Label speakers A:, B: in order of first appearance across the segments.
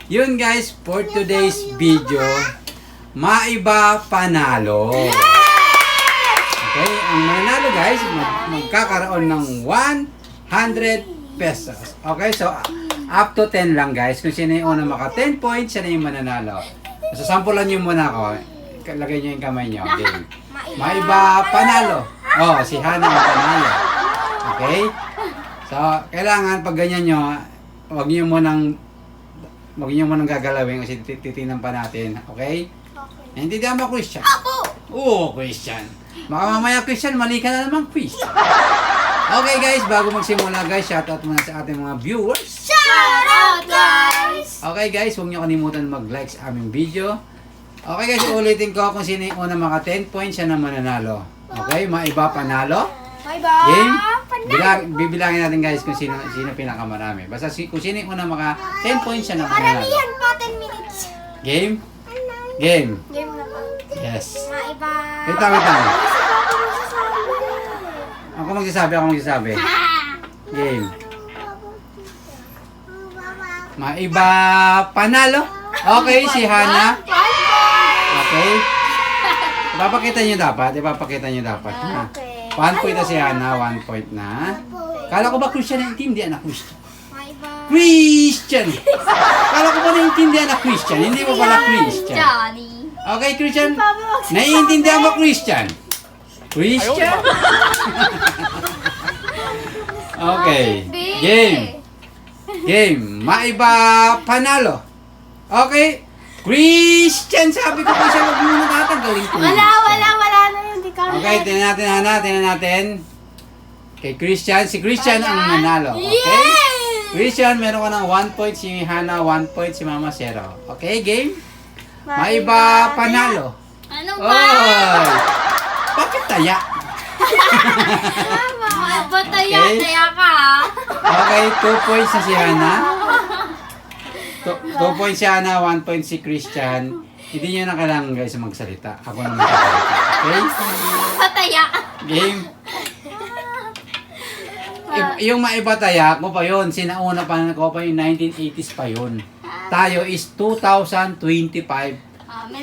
A: Yun guys, for today's video, maiba panalo. Okay, ang mananalo guys, magkakaroon ng 100 pesos. Okay, so up to 10 lang guys. Kung sino yung unang maka 10 points, siya na yung mananalo. So sampulan nyo muna ako. Lagay nyo yung kamay nyo. Game. Maiba panalo. Oh, si Hana ang panalo. Okay? So, kailangan pag ganyan nyo, huwag nyo munang gagalawin kasi titinan pa natin. Okay? Naintindihan mo, Christian? Oo, Christian. Baka mamaya, Christian, mali ka na naman, Christian. Okay guys, bago magsimula guys, shoutout muna sa ating mga viewers.
B: Shoutout guys!
A: Okay guys, huwag nyo kalimutan mag-like sa aming video. Okay guys, ulitin ko kung sino yung unang maka 10 points, siya na mananalo. Okay, maiba panalo. Game. Bibilangin natin guys kung sino pinakamarami. Basta kung sino yung unang maka 10 points, siya na mananalo.
B: Paramihan pa 10 minutes.
A: Game? Game.
B: Game na pa.
A: Yes.
B: Maiba.
A: Wait lang. Ako magsasabi. Game. Maiba panalo. Okay, si Hana. Okay. Ipapakita nyo dapat. Ha?
B: Okay.
A: 1 point na si Hana. 1 point na. Kala ko ba Christian naintindihan na Christian?
B: Maiba.
A: Christian! Kala ko ba naintindihan na Christian? Hindi mo pala Christian.
B: Johnny.
A: Okay, Christian. Naiintindihan mo Christian? Christian? Okay. Game. Maiba panalo. Okay. Christian, sabi ko pa siya, wag mo natatanggalin ko.
B: Wala na yun. Di ka
A: Okay, tingnan natin. Okay, Christian. Si Christian ang manalo. Okay?
B: Yay!
A: Christian, meron ka ng 1 point. Si Hana, 1 point. Si Mama, 0. Okay, game? Maiba panalo.
B: Ano ba?
A: Oy! Bakit taya?
B: Maiba taya.
A: Okay.
B: Taya ka ha?
A: Okay, 2 points na si Hana. 2 points si Hana, 1 point si Christian. Hindi nyo na kailangan guys magsalita. Ako na magsalita. Okay?
B: Pataya.
A: Game? Yung maibataya ko pa yun. Sinauna pa ko pa yung 1980s pa yun. Tayo is 2025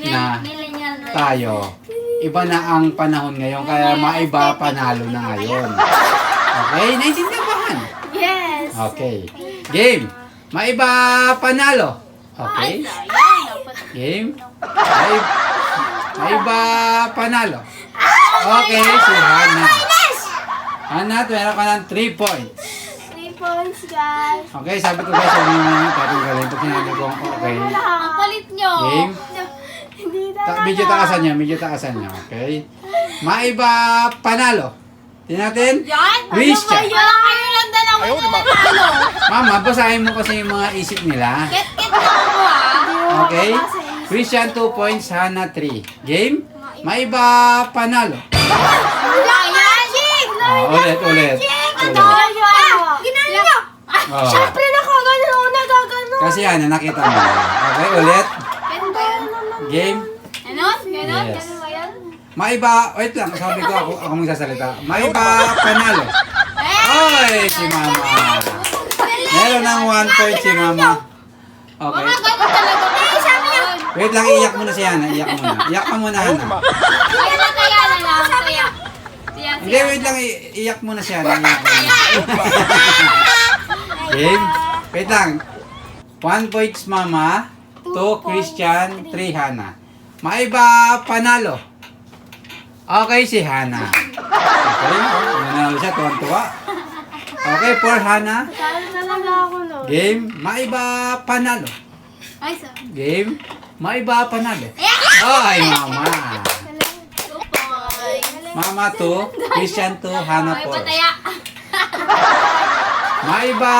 A: na
B: Millennial na.
A: tayo. Iba na ang panahon ngayon. Kaya maiba panalo na ngayon. Okay? Naintindihan?
B: Yes.
A: Okay. Game. Maiba panalo. Okay? Game. Maiba panalo. Okay, si Hana. Hana, meron ka ng 3 points.
B: 3 points guys.
A: Okay, sabi ko guys, huwag nyo nang tatanggalin. Pag sinabi ko, okay.
B: Ang palit nyo.
A: Game.
B: Hindi
A: Medyo taasan nyo. Okay? Maiba panalo. Tingnan natin.
B: Yan?
A: Christian.
B: Ano ba yan? Kayo lang dalawa na.
A: Mama, basahin mo kasi yung mga isip nila.
B: Get mo ako ah.
A: Okay? Christian 2 points, Hana 3. Game? Maiba panalo.
B: Wala yan.
A: Ulit.
B: Ano? Ginano nyo.
A: Oh.
B: Siyempre nagagano.
A: Kasi Hana, nakita mo. Okay, ulit.
B: Ganun ba yan?
A: Game?
B: Ganon? Ganon?
A: Yes.
B: Ganon ba yan?
A: Maiba, wait lang, sabi ko ako magsasalita. Maiba panalo. Oy, si Mama. Meron ng 1 point si Mama. Okay.
B: Mga ganon talaga. Eh, sabi niya.
A: Wait lang, iyak muna si Hana. Iyak ka muna, Hana.
B: Kaya na lang. Kaya.
A: Hindi, wait lang, iyak muna si Hana. Game? Wait lang. 1 points Mama, 2 Christian, 3 Hana. Maiba panalo. Okay, si Hana. Okay, nanalo siya, tuwan-tuwa. Okay, for Hana.
B: Saan talaga ako no?
A: Game, maiba panalo.
B: Ay, sorry.
A: Game, maiba panalo. Ay, Mama. Mama 2, Christian 2, Hana
B: Ay,
A: 4.
B: pataya.
A: Maiba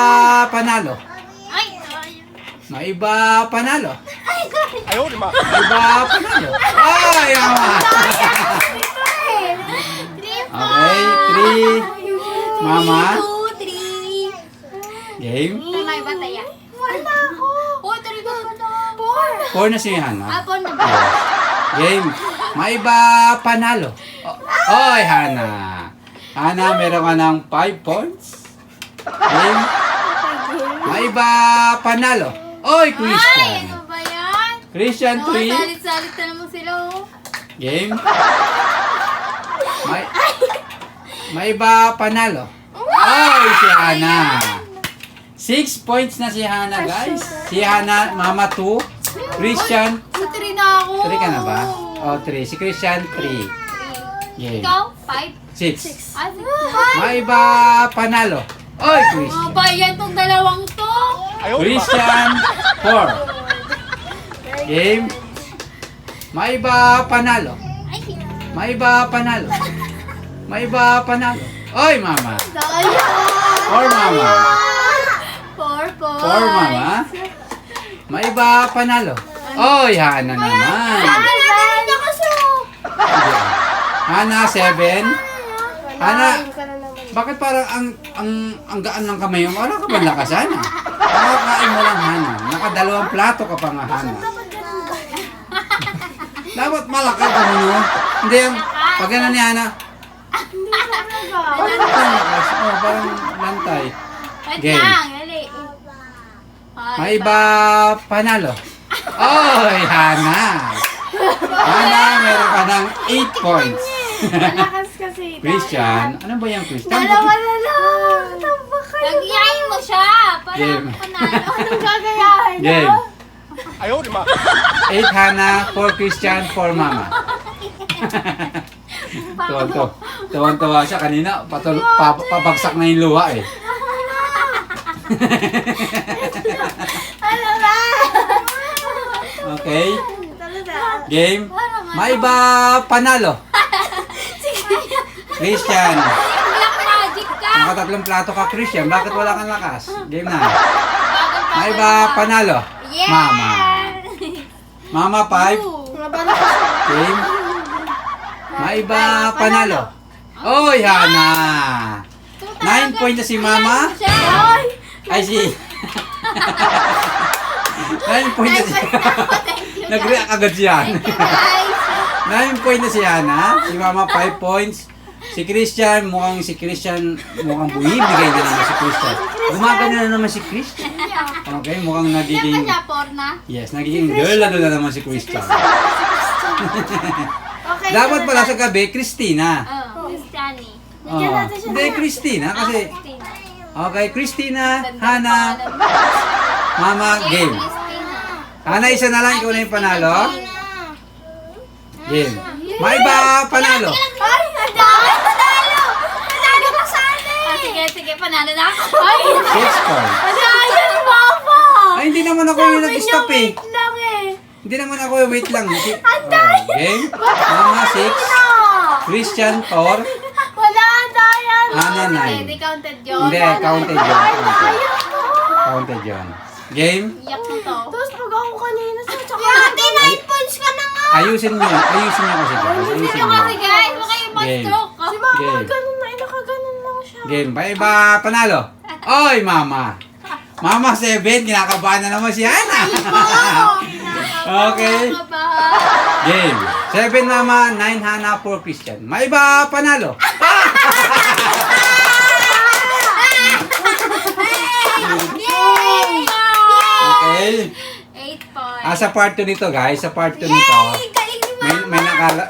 A: panalo.
B: Ay,
A: Maiba panalo.
C: Ayaw, di ba?
A: Maiba panalo. Ay, Mama. Okay, 3, Mama.
B: 2, 3.
A: Game,
B: May bataya. Wala ako. Oh, 3 ba?
A: 4 na si Hana.
B: Apon na ba?
A: Yes. Game, maiba panalo. Oy, Hana. Hana, meron ka ng 5 points. Game, maiba panalo. Oy,
B: Ay,
A: Christian.
B: ano ba yan?
A: Christian,
B: Oh,
A: 3.
B: salit-salit na naman sila, oh.
A: Game. May iba panalo. Oy, si Hana. 6 points na si Hana, guys. Si Hana, Mama 2. Christian,
B: Sa 3 na ako.
A: 3 ka na ba? Oh, 3. Si Christian, 3. Game.
B: Ikaw, 5.
A: 6.
B: Ah, 6.
A: May iba panalo. Oy,
B: Oh,
A: Christian.
B: ba yan tong dalawang to?
A: Christian, 4. Game. May iba panalo.
B: Ay,
A: May iba panalo. May iba panalo. Oy, Mama.
B: sayang.
A: 4, Mama.
B: 4 points.
A: 4, Mama. May iba panalo. Oy, Hana naman.
B: Ano kasi?
A: Hana, 7. Hana, bakit parang ang gaan ng kamay mo? Wala ka ba lakas, Hana? Nakakain mo lang, Hana. Nakadalawang plato ka pa nga, Hana. Dapat malaki ka mo. Hindi yung, pag gano'n ni Hana, parang lakas. Oh, parang lantay.
B: Wait
A: Game.
B: lang, dali.
A: May iba panalo. Oy, Hana. Hana, meron ka ng 8 points.
C: Malakas kasi.
A: Christian, ano ba yung Christian?
C: Dalawa na lang. Tamba kayo.
B: Nagyayin mo siya para
A: Game.
B: panalo.
C: Anong gagayahin?
A: Game.
D: Ayaw, di ba?
A: 8 Hana, 4 Christian, 4 Mama. Tuwan-tuwa siya kanina. Pabagsak na yung luha eh.
C: Ano ba?
A: Okay.
C: Talaga.
A: Game. May iba panalo. Christian.
B: Black magic ka.
A: Nakatatlong plato ka, Christian. Bakit wala kang lakas? Game na.
B: Bagal pa
A: May iba panalo.
B: Yeah!
A: Mama. Mama 5.
C: Mga bala kasi.
A: Game. May iba panalo. Oy, Hana. 9 points na si Mama.
C: Ay!
A: Ay, si... 9 points na si... Nag-react agad siya.
B: Guys,
A: 9 points na si Hana. Si Mama 5 points. Si Christian, mukhang bumibigay na naman si Christian. Gumagana na naman si Christian. Okay, mukhang
B: siya pa
A: nagiging...
B: siya, porna.
A: Yes, nagiging girl na naman si Christian.
C: Okay.
A: Dapat pala sa gabi, Christina.
B: Oh, Christiani.
C: Bigyan
A: Oh,
C: natin siya
A: hindi,
C: ng-
A: Christina. Kasi,
B: Christina.
A: okay, Christina,
B: Ganda
A: Hana,
B: ng pangalan.
A: Mama, game.
B: Christina.
A: Hana, isa na lang, ikaw na yung panalo. Game. May iba panalo.
C: Ay! Ang dami panalo! Panalo ka sa atin!
B: Ah, sige, panalo na ako. Ay,
A: 6 points.
C: Panalo, Papa!
A: Ay, hindi naman ako yung nag-stop eh.
C: Wait lang eh.
A: Hindi naman ako yung wait lang. Game. Mama, 6. Christian, 4.
C: Wala tayo!
A: Hana,
B: hindi
A: 9.
B: counted yun.
A: Hindi, counted yun. Counted yun. Game.
B: Iyak na to.
C: Tapos pag ako kanina sa tsaka...
B: Ate, 9 points ka na nga.
A: Ayusin nyo kasi guys. Ayusin
B: Sino
A: nyo.
B: kasi guys? Baka yung
A: Game.
B: stroke.
C: Si Mama,
A: Game.
C: ganun na. Nakaganon lang siya.
A: Game. May iba panalo. Oy, Mama. Mama 7, kinakabahan na naman si Hana. Okay. Game. 7 Mama, 9 Hana, 4 Christian. May iba panalo.
B: Yay!
A: Okay.
B: 8 points.
A: Sa part 2 nito guys, sa part 2 nito,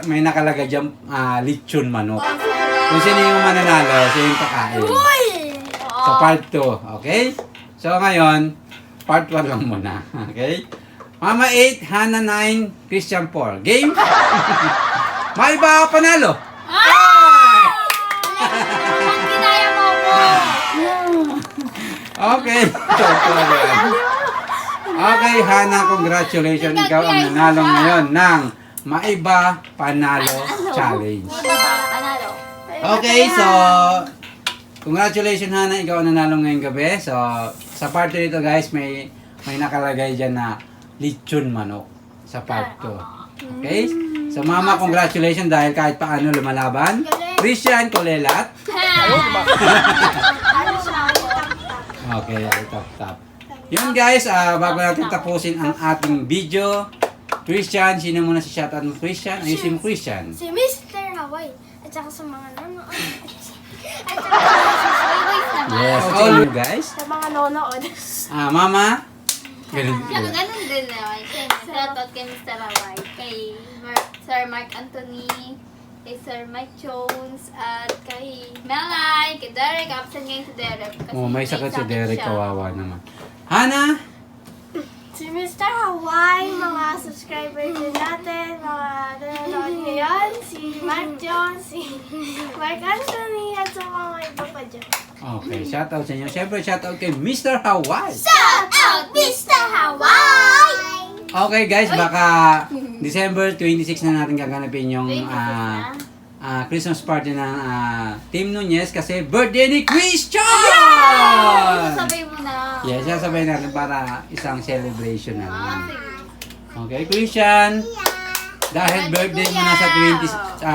A: may nakalagay dyan lechon manok. Kung sino yung mananalo, sino yung kakain. Sa part 2, okay? So ngayon, part 1 lang muna, okay? Mama 8, Hana 9, Christian 4. Game? May iba panalo.
B: Ang kinaya mo po.
A: Okay. Okay, Hana, congratulations. Ikaw ang nanalo ngayon ng Maiba Panalo Challenge.
B: Panalo.
A: Okay, so congratulations Hana, ikaw ang nanalo ngayong gabi. So sa part 2 nito guys, may nakalagay dyan na lechon manok sa part 2. Okay? So Mama, congratulations dahil kahit paano lumalaban. Christian, kulelat. Okay, top. Yun guys, bago natin tapusin ang ating video, Christian, sino muna si shoutout mo Christian? Ayusin mo Christian.
C: Si Mr. Hawaii. At saka sa mga nanonood.
B: At saka sa subscribers naman.
A: Yes, all you guys.
C: Sa mga nanonood.
A: Mama, Ganun
B: Siya,
A: din.
B: ganun din naman. Shoutout kay Mr. Hawaii, kay Sir Mark Anthony, kay Sir Mike Jones, at kay Melay, kay Derek. Absent ngayon si Derek. Kasi
A: Oh, may sakit si Derek,
B: siya.
A: kawawa naman. Hana?
C: Si Mr. Hawaii, mga subscribers din natin, mga nanonood ngayon, si Mark Jones, si Mark Anthony, at sa mga iba pa dyan.
A: Okay, shoutout sa inyo. Siyempre, shoutout kay Mr. Hawaii.
C: Shout out, Mr. Hawaii!
A: Okay guys, baka December 26 na natin gaganapin yung
B: 26 na.
A: Christmas party ng Team Nunez kasi birthday ni Christian!
B: Sabay mo na.
A: Yes, sasabay natin para isang celebration naman.
B: Sige.
A: Okay, Christian, dahil birthday mo na sa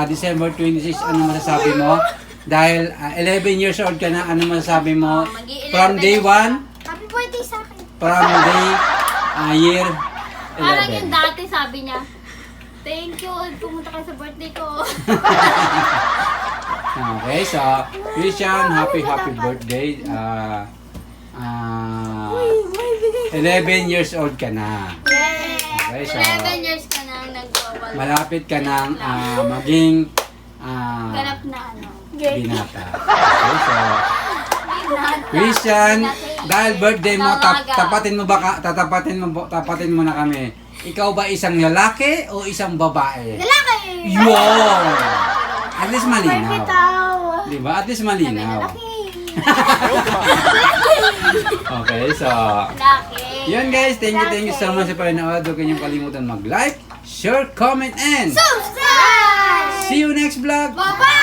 A: December 26, ano masasabi mo? Dahil 11 years old ka na, ano masasabi mo?
B: Mag-i-11
A: From day
B: na
A: 1,
C: Happy birthday sa akin!
A: from day, year
B: Parang yung
A: 11.
B: dati sabi niya, thank you, pumunta kayo sa birthday ko.
A: Okay, so Christian, happy birthday. 11 years old ka na. Okay, so
B: 11 years ka nang nagwawala.
A: malapit ka nang maging
B: Ganap na ano.
A: binata. Okay, so Christian, dahil birthday mo, tapatin mo na kami. Ikaw ba isang lalaki o isang babae?
C: Lalaki!
A: Yun! At least malinaw.
C: Bitaw!
A: Di ba? At least malinaw.
C: Lalaki!
A: Okay, so
B: Laki.
A: yun guys, thank you so much sa panonood. Huwag kayong kalimutan mag-like, share, comment, and
C: Subscribe!
A: see you next vlog!
C: Bye-bye!